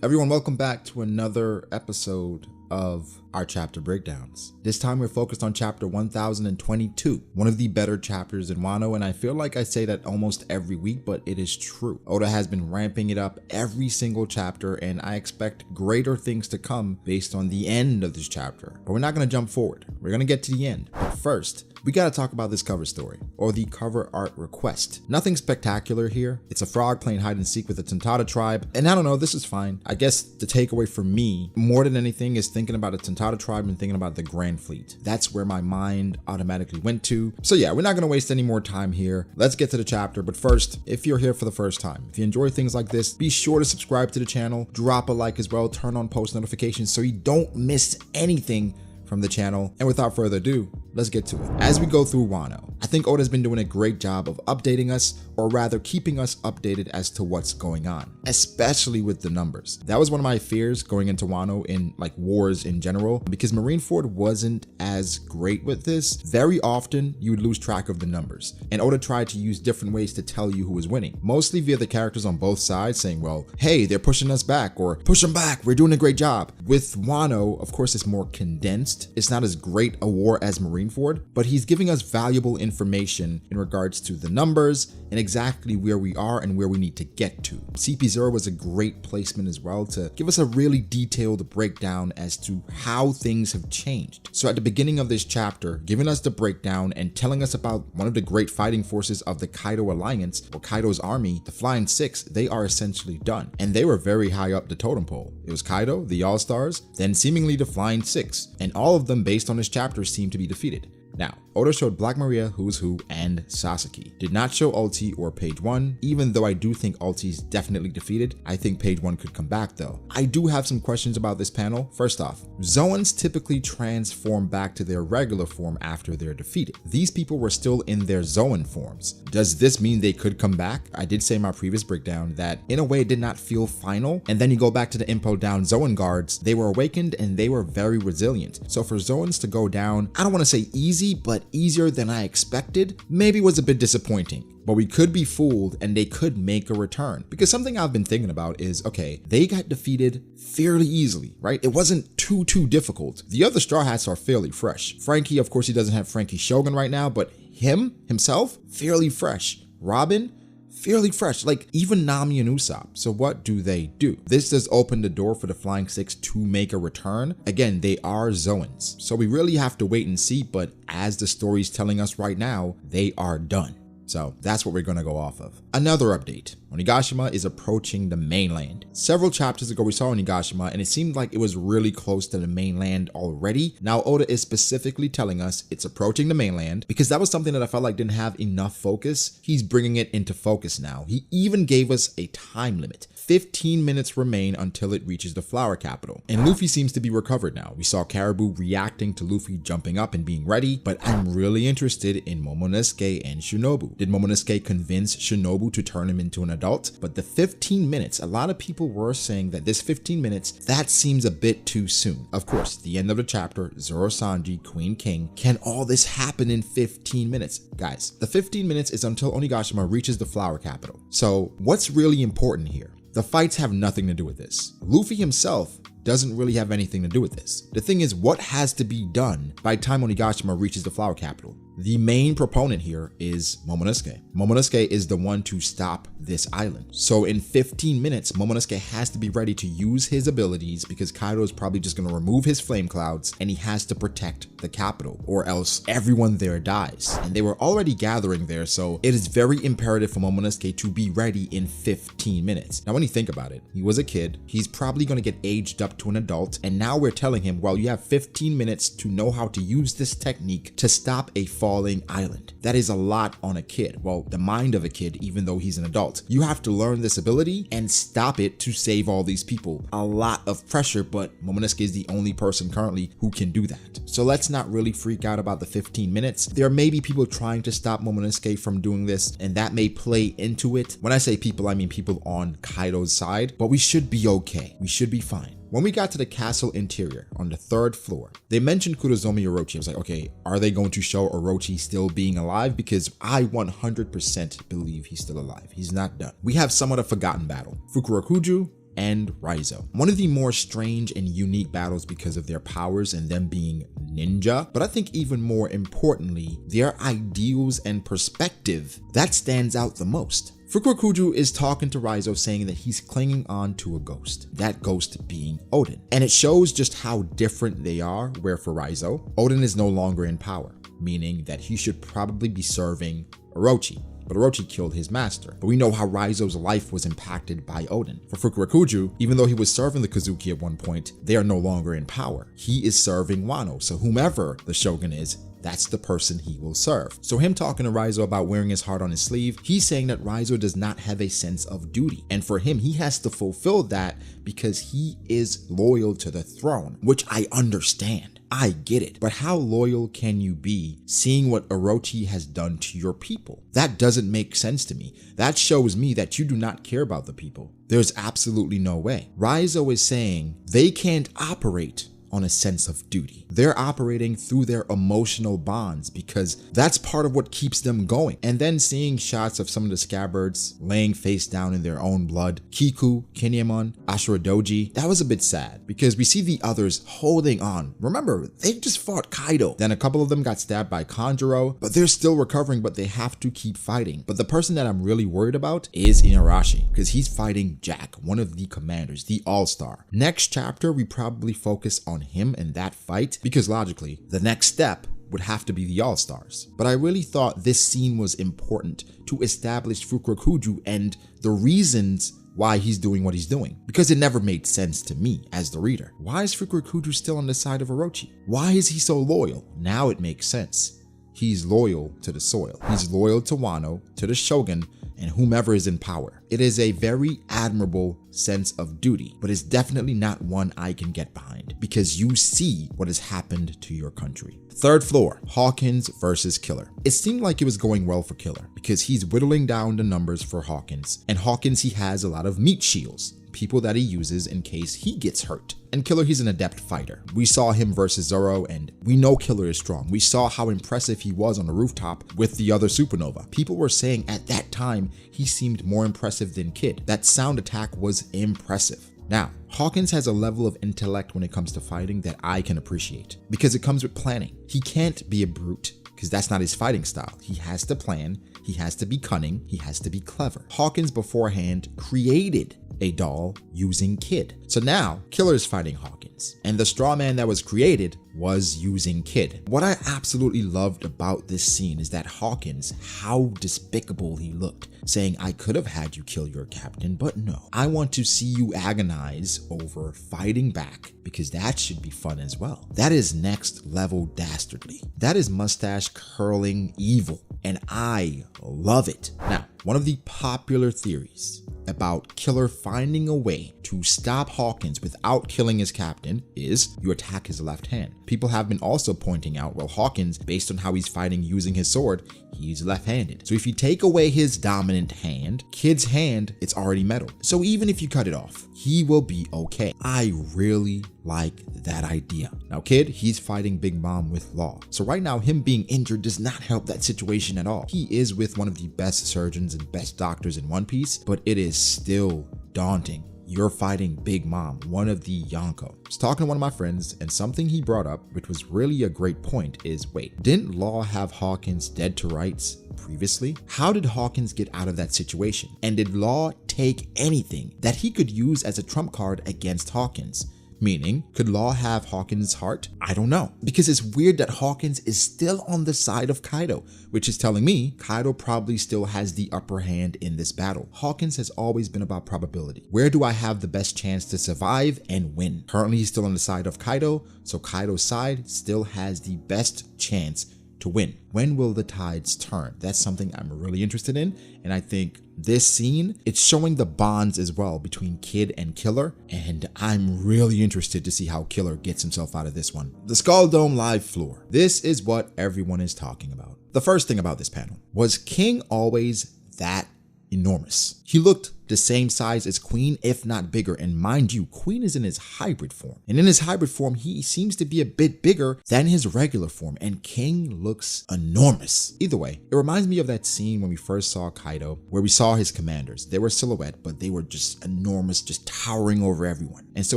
Everyone, welcome back to another episode of our chapter breakdowns. This time we're focused on chapter 1022, one of the better chapters in Wano, and I feel like I say that almost every week, but it is true. Oda has been ramping it up every single chapter, and I expect greater things to come based on the end of this chapter. But we're not going to jump forward. We're going to get to the end. But first, we gotta talk about this cover story, or the cover art request. Nothing spectacular here. It's a frog playing hide and seek with the Tontada tribe, and I don't know, this is fine. I guess the takeaway for me, more than anything, is thinking about the Tontada tribe and thinking about the Grand Fleet. That's where my mind automatically went to. So yeah, we're not gonna waste any more time here. Let's get to the chapter, but first, if you're here for the first time, if you enjoy things like this, be sure to subscribe to the channel, drop a like as well, turn on post notifications so you don't miss anything from the channel. And without further ado, let's get to it. As we go through Wano, I think Oda's been doing a great job of updating us, or rather keeping us updated as to what's going on, especially with the numbers. That was one of my fears going into Wano in like wars in general, because Marineford wasn't as great with this. Very often you would lose track of the numbers, and Oda tried to use different ways to tell you who was winning, mostly via the characters on both sides saying, well, hey, they're pushing us back, or push them back, we're doing a great job. With Wano, of course, it's more condensed. It's not as great a war as Marineford, but he's giving us valuable information in regards to the numbers and exactly where we are and where we need to get to. CP0 was a great placement as well to give us a really detailed breakdown as to how things have changed. So at the beginning of this chapter, giving us the breakdown and telling us about one of the great fighting forces of the Kaido Alliance, or Kaido's army, the Flying Six, they are essentially done. And they were very high up the totem pole. It was Kaido, the All-Stars, then seemingly the Flying Six, and all of them based on this chapter seem to be defeated. Now, Oda showed Black Maria, Who's Who, and Sasaki. Did not show Ulti or Page 1, even though I do think Ulti's definitely defeated. I think Page 1 could come back though. I do have some questions about this panel. First off, Zoans typically transform back to their regular form after they're defeated. These people were still in their Zoan forms. Does this mean they could come back? I did say in my previous breakdown that in a way it did not feel final, and then you go back to the Impo down Zoan guards, they were awakened and they were very resilient. So for Zoans to go down, I don't want to say easy, but easier than I expected, maybe was a bit disappointing. But we could be fooled and they could make a return. Because something I've been thinking about is, okay, they got defeated fairly easily, right? It wasn't too difficult. The other Straw Hats are fairly fresh. Frankie, of course, he doesn't have Frankie Shogun right now, but himself, fairly fresh. Robin, fairly fresh, like even Nami and Usopp. So what do they do? This does open the door for the Flying Six to make a return. Again, they are Zoans, so we really have to wait and see, but as the story's telling us right now, they are done. So that's what we're gonna go off of. Another update. Onigashima is approaching the mainland. Several chapters ago we saw Onigashima and it seemed like it was really close to the mainland already. Now Oda is specifically telling us it's approaching the mainland because that was something that I felt like didn't have enough focus. He's bringing it into focus now. He even gave us a time limit. 15 minutes remain until it reaches the flower capital. And Luffy seems to be recovered now. We saw Caribou reacting to Luffy jumping up and being ready, but I'm really interested in Momonosuke and Shinobu. Did Momonosuke convince Shinobu to turn him into an adult? But the 15 minutes, a lot of people were saying that this 15 minutes, that seems a bit too soon. Of course, the end of the chapter, Zoro Sanji, Queen King, can all this happen in 15 minutes? Guys, the 15 minutes is until Onigashima reaches the flower capital. So what's really important here? The fights have nothing to do with this. Luffy himself doesn't really have anything to do with this. The thing is, what has to be done by the time Onigashima reaches the flower capital? The main proponent here is Momonosuke. Momonosuke is the one to stop this island. So in 15 minutes, Momonosuke has to be ready to use his abilities because Kaido is probably just going to remove his flame clouds and he has to protect the capital or else everyone there dies. And they were already gathering there, so it is very imperative for Momonosuke to be ready in 15 minutes. Now when you think about it, he was a kid, he's probably going to get aged up to an adult, and now we're telling him, well, you have 15 minutes to know how to use this technique to stop a false falling island. That is a lot on a kid. Well, the mind of a kid, even though he's an adult. You have to learn this ability and stop it to save all these people. A lot of pressure, but Momonosuke is the only person currently who can do that. So let's not really freak out about the 15 minutes. There may be people trying to stop Momonosuke from doing this, and that may play into it. When I say people, I mean people on Kaido's side, but we should be okay. We should be fine. When we got to the castle interior on the 3rd floor, they mentioned Kurozomi Orochi. I was like, okay, are they going to show Orochi still being alive? Because I 100% believe he's still alive. He's not done. We have somewhat a forgotten battle. Fukurokuju and Raizo. One of the more strange and unique battles because of their powers and them being ninja, but I think even more importantly, their ideals and perspective, that stands out the most. Fukurokuju is talking to Raizo saying that he's clinging on to a ghost, that ghost being Odin. And it shows just how different they are, where for Raizo, Odin is no longer in power, meaning that he should probably be serving Orochi. But Orochi killed his master. But we know how Raizo's life was impacted by Odin. For Fukurokuju, even though he was serving the Kozuki at one point, they are no longer in power. He is serving Wano, so whomever the shogun is, that's the person he will serve. So him talking to Raizo about wearing his heart on his sleeve, he's saying that Raizo does not have a sense of duty. And for him, he has to fulfill that because he is loyal to the throne, which I understand. I get it. But how loyal can you be seeing what Orochi has done to your people? That doesn't make sense to me. That shows me that you do not care about the people. There's absolutely no way. Raizo is saying they can't operate on a sense of duty. They're operating through their emotional bonds because that's part of what keeps them going. And then seeing shots of some of the scabbards laying face down in their own blood, Kiku, Kinemon, Ashura Doji, that was a bit sad because we see the others holding on. Remember, they just fought Kaido. Then a couple of them got stabbed by Kanjuro, but they're still recovering, but they have to keep fighting. But the person that I'm really worried about is Inarashi because he's fighting Jack, one of the commanders, the all-star. Next chapter, we probably focus on him and that fight because logically the next step would have to be the All-Stars. But I really thought this scene was important to establish Fukurokuju and the reasons why he's doing what he's doing, because it never made sense to me as the reader. Why is Fukurokuju still on the side of Orochi? Why is he so loyal? Now it makes sense. He's loyal to the soil. He's loyal to Wano, to the shogun, and whomever is in power. It is a very admirable sense of duty, but it's definitely not one I can get behind because you see what has happened to your country. 3rd floor, Hawkins versus Killer. It seemed like it was going well for Killer because he's whittling down the numbers for Hawkins. And Hawkins, he has a lot of meat shields, people that he uses in case he gets hurt. And Killer, he's an adept fighter. We saw him versus Zoro, and we know Killer is strong. We saw how impressive he was on the rooftop with the other supernova. People were saying at that time he seemed more impressive than Kid. That sound attack was impressive. Now, Hawkins has a level of intellect when it comes to fighting that I can appreciate because it comes with planning. He can't be a brute because that's not his fighting style. He has to plan, he has to be cunning, he has to be clever. Hawkins beforehand created a doll using Kid. So now Killer is fighting Hawkins, and the straw man that was created was using Kid. What I absolutely loved about this scene is that Hawkins, how despicable he looked, saying, I could have had you kill your captain, but no. I want to see you agonize over fighting back because that should be fun as well. That is next level dastardly. That is mustache curling evil, and I love it. Now, one of the popular theories about Killer finding a way to stop Hawkins without killing his captain is you attack his left hand. People have been also pointing out, well, Hawkins, based on how he's fighting using his sword, he's left-handed. So if you take away his dominant hand, Kid's hand, it's already metal. So even if you cut it off, he will be okay. I really like that idea. Now Kid, he's fighting Big Mom with Law. So right now him being injured does not help that situation at all. He is with one of the best surgeons and best doctors in One Piece, but it is still daunting. You're fighting Big Mom, one of the Yonko. I was talking to one of my friends, and something he brought up, which was really a great point, is wait, didn't Law have Hawkins dead to rights previously? How did Hawkins get out of that situation? And did Law take anything that he could use as a trump card against Hawkins? Meaning, could Law have Hawkins' heart? I don't know. Because it's weird that Hawkins is still on the side of Kaido, which is telling me Kaido probably still has the upper hand in this battle. Hawkins has always been about probability. Where do I have the best chance to survive and win? Currently, he's still on the side of Kaido, so Kaido's side still has the best chance to win? When will the tides turn? That's something I'm really interested in. And I think this scene, it's showing the bonds as well between Kid and Killer. And I'm really interested to see how Killer gets himself out of this one. The Skull Dome live floor. This is what everyone is talking about. The first thing about this panel, was King always that enormous? He looked the same size as Queen, if not bigger. And mind you, Queen is in his hybrid form. And in his hybrid form, he seems to be a bit bigger than his regular form. And King looks enormous. Either way, it reminds me of that scene when we first saw Kaido, where we saw his commanders. They were silhouette, but they were just enormous, just towering over everyone. And so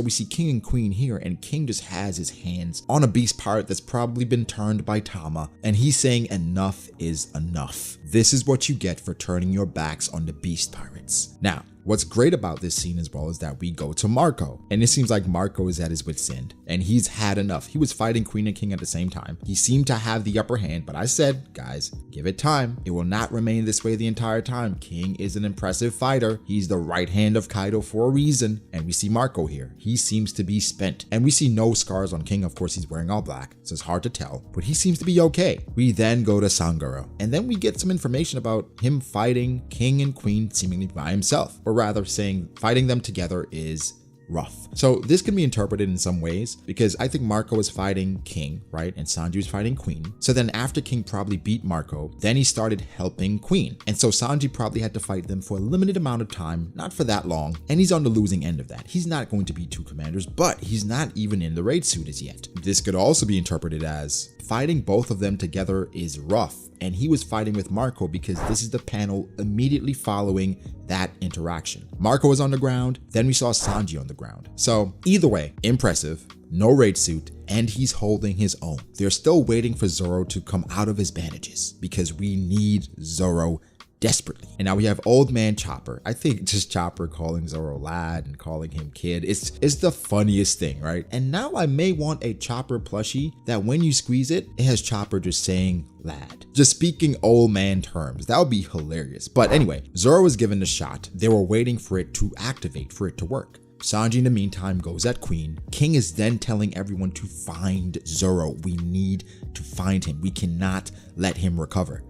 we see King and Queen here, and King just has his hands on a beast pirate that's probably been turned by Tama. And he's saying enough is enough. This is what you get for turning your backs on the beast pirates. Now, what's great about this scene as well is that we go to Marco, and it seems like Marco is at his wit's end and he's had enough. He was fighting Queen and King at the same time. He seemed to have the upper hand, but I said, guys, give it time. It will not remain this way the entire time. King is an impressive fighter. He's the right hand of Kaido for a reason. And we see Marco here. He seems to be spent, and we see no scars on King. Of course, he's wearing all black, so it's hard to tell, but he seems to be okay. We then go to Sangoro, and then we get some information about him fighting King and Queen seemingly by himself, or rather saying fighting them together is rough. So this can be interpreted in some ways, because I think Marco is fighting King, right? And Sanji is fighting Queen. So then after King probably beat Marco, then he started helping Queen. And so Sanji probably had to fight them for a limited amount of time, not for that long. And he's on the losing end of that. He's not going to be two commanders, but he's not even in the raid suit as yet. This could also be interpreted as fighting both of them together is rough. And he was fighting with Marco because this is the panel immediately following that interaction. Marco was on the ground, then we saw Sanji on the ground. So either way, impressive, no raid suit, and he's holding his own. They're still waiting for Zoro to come out of his bandages because we need Zoro desperately. And now we have old man Chopper. I think just Chopper calling Zoro lad and calling him kid, it's the funniest thing, right? And now I may want a Chopper plushie that when you squeeze it, it has Chopper just saying lad, just speaking old man terms. That would be hilarious. But anyway, Zoro was given the shot. They were waiting for it to activate, for it to work. Sanji in the meantime goes at Queen. King is then telling everyone to find Zoro. We need to find him. We cannot let him recover.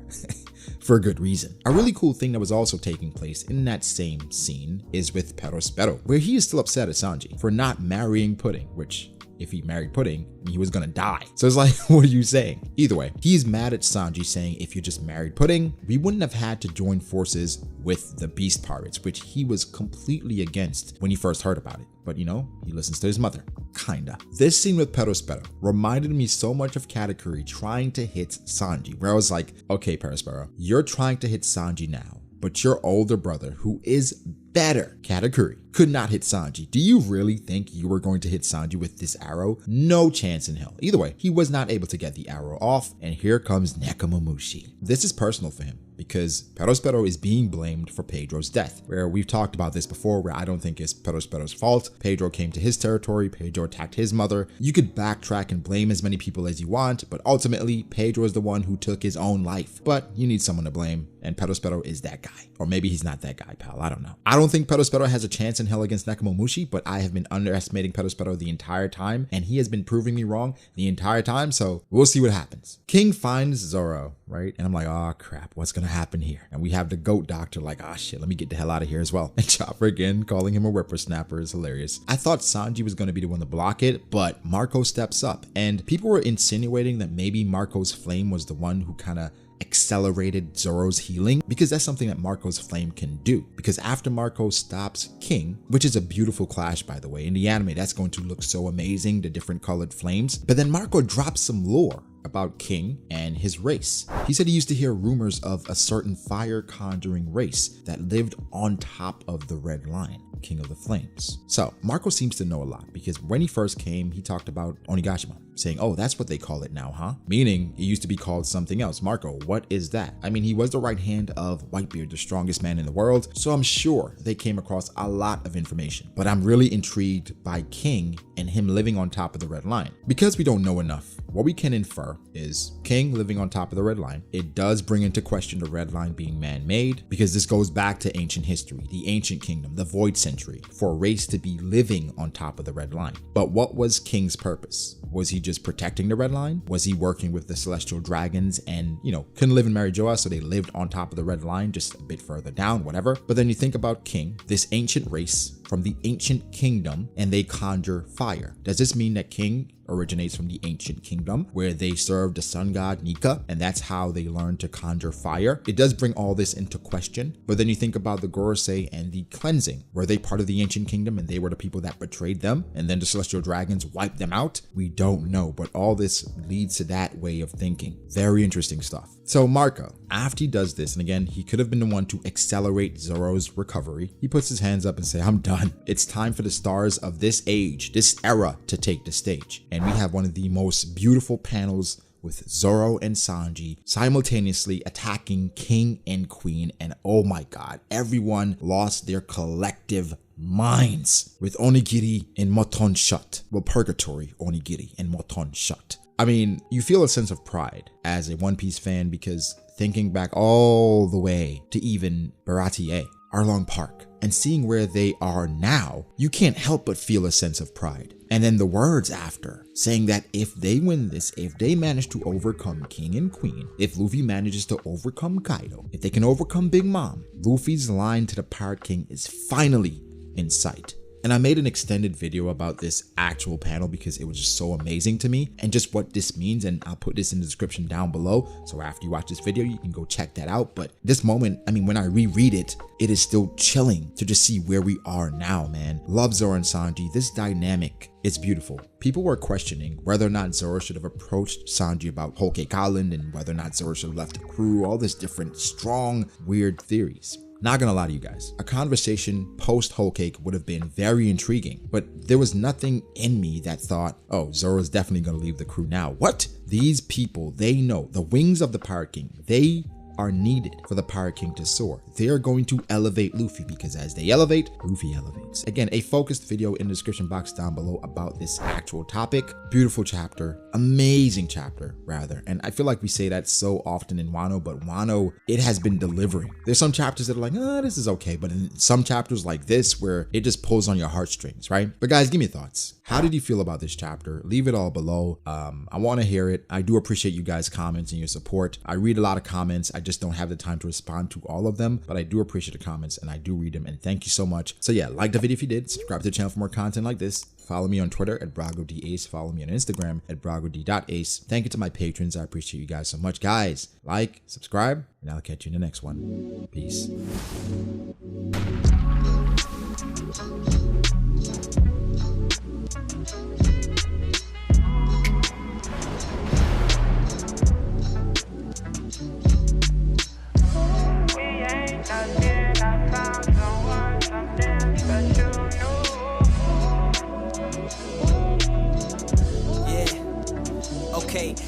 For a good reason. A really cool thing that was also taking place in that same scene is with Perospero, where he is still upset at Sanji for not marrying Pudding, which if he married Pudding, he was gonna die. So it's like, what are you saying? Either way, he's mad at Sanji saying, if you just married Pudding, we wouldn't have had to join forces with the Beast Pirates, which he was completely against when he first heard about it. But you know, he listens to his mother. Kinda. This scene with Perospero reminded me so much of Katakuri trying to hit Sanji, where I was like, okay, Perospero, you're trying to hit Sanji now, but your older brother, who is better, Katakuri, could not hit Sanji. Do you really think you were going to hit Sanji with this arrow? No chance in hell. Either way, he was not able to get the arrow off, and here comes Nekomamushi. This is personal for him, because Perospero is being blamed for Pedro's death, where we've talked about this before, where I don't think it's Perospero's fault. Pedro came to his territory, Pedro attacked his mother. You could backtrack and blame as many people as you want, but ultimately, Pedro is the one who took his own life. But you need someone to blame, and Perospero is that guy. Or maybe he's not that guy, pal, I don't know. I don't think Perospero has a chance in hell against Nekomamushi, but I have been underestimating Perospero the entire time, and he has been proving me wrong the entire time, so we'll see what happens. King finds Zoro, right? And I'm like, oh crap, what's gonna happen here? And we have the goat doctor like, ah shit, let me get the hell out of here as well. And Chopper again calling him a whippersnapper is hilarious. I thought Sanji was gonna be the one to block it, but Marco steps up, and people were insinuating that maybe Marco's flame was the one who kind of accelerated Zoro's healing, because that's something that Marco's flame can do. Because after Marco stops King, which is a beautiful clash by the way, in the anime that's going to look so amazing, the different colored flames, but then Marco drops some lore about King and his race. He said he used to hear rumors of a certain fire conjuring race that lived on top of the Red Line, King of the Flames. So Marco seems to know a lot, because when he first came, he talked about Onigashima, saying, oh, that's what they call it now, huh? Meaning it used to be called something else. Marco, what is that? I mean, he was the right hand of Whitebeard, the strongest man in the world, so I'm sure they came across a lot of information. But I'm really intrigued by King and him living on top of the Red Line. Because we don't know enough, what we can infer is King living on top of the Red Line. It does bring into question the Red Line being man-made, because this goes back to ancient history, the ancient kingdom, the Void Century, for a race to be living on top of the Red Line. But what was King's purpose? Was he just protecting the red line? Was he working with the celestial dragons and, couldn't live in Marijoa, so they lived on top of the red line, just a bit further down, whatever. But then you think about King, this ancient race from the ancient kingdom, and they conjure fire. Does this mean that King originates from the ancient kingdom where they served the sun god Nika, and that's how they learned to conjure fire? It does bring all this into question. But then you think about the Gorosei and the cleansing. Were they part of the ancient kingdom and they were the people that betrayed them, and then the celestial dragons wiped them out? We don't know, but all this leads to that way of thinking. Very interesting stuff. So Marco, after he does this, and again, he could have been the one to accelerate Zoro's recovery, he puts his hands up and say, I'm done. It's time for the stars of this age, this era, to take the stage. And we have one of the most beautiful panels with Zoro and Sanji simultaneously attacking King and Queen, and oh my god, everyone lost their collective minds with Onigiri and Moton shut. Well, Purgatory, Onigiri and Moton shut. I mean, you feel a sense of pride as a One Piece fan because thinking back all the way to even B.D.A, Arlong Park, and seeing where they are now, you can't help but feel a sense of pride. And then the words after, saying that if they win this, if they manage to overcome King and Queen, if Luffy manages to overcome Kaido, if they can overcome Big Mom, Luffy's line to the Pirate King is finally in sight. And I made an extended video about this actual panel because it was just so amazing to me and just what this means, and I'll put this in the description down below. So after you watch this video, you can go check that out. But this moment, I mean, when I reread it, it is still chilling to just see where we are now, man. Love Zoro and Sanji. This dynamic, it's beautiful. People were questioning whether or not Zoro should have approached Sanji about Whole Cake Island and whether or not Zoro should have left the crew, all this different, strong, weird theories. Not gonna lie to you guys, a conversation post Whole Cake would have been very intriguing, but there was nothing in me that thought, oh, Zoro's definitely gonna leave the crew now. What? These people, they know the wings of the Pirate King, they are needed for the Pirate King to soar. They are going to elevate Luffy because as they elevate, Luffy elevates. Again, a focused video in the description box down below about this actual topic. Beautiful chapter, amazing chapter rather. And I feel like we say that so often in Wano, but Wano, it has been delivering. There's some chapters that are like, oh, this is okay. But in some chapters like this where it just pulls on your heartstrings, right? But guys, give me your thoughts. How did you feel about this chapter? Leave it all below. I want to hear it. I do appreciate you guys' comments and your support. I read a lot of comments. I just don't have the time to respond to all of them, but I do appreciate the comments and I do read them, and thank you so much. So yeah, like the video if you did, subscribe to the channel for more content like this. Follow me on Twitter at BragoDAce. Follow me on Instagram at BragoD.Ace. Thank you to my patrons. I appreciate you guys so much. Guys, like, subscribe, and I'll catch you in the next one. Peace.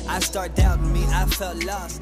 I start doubting me, I felt lost.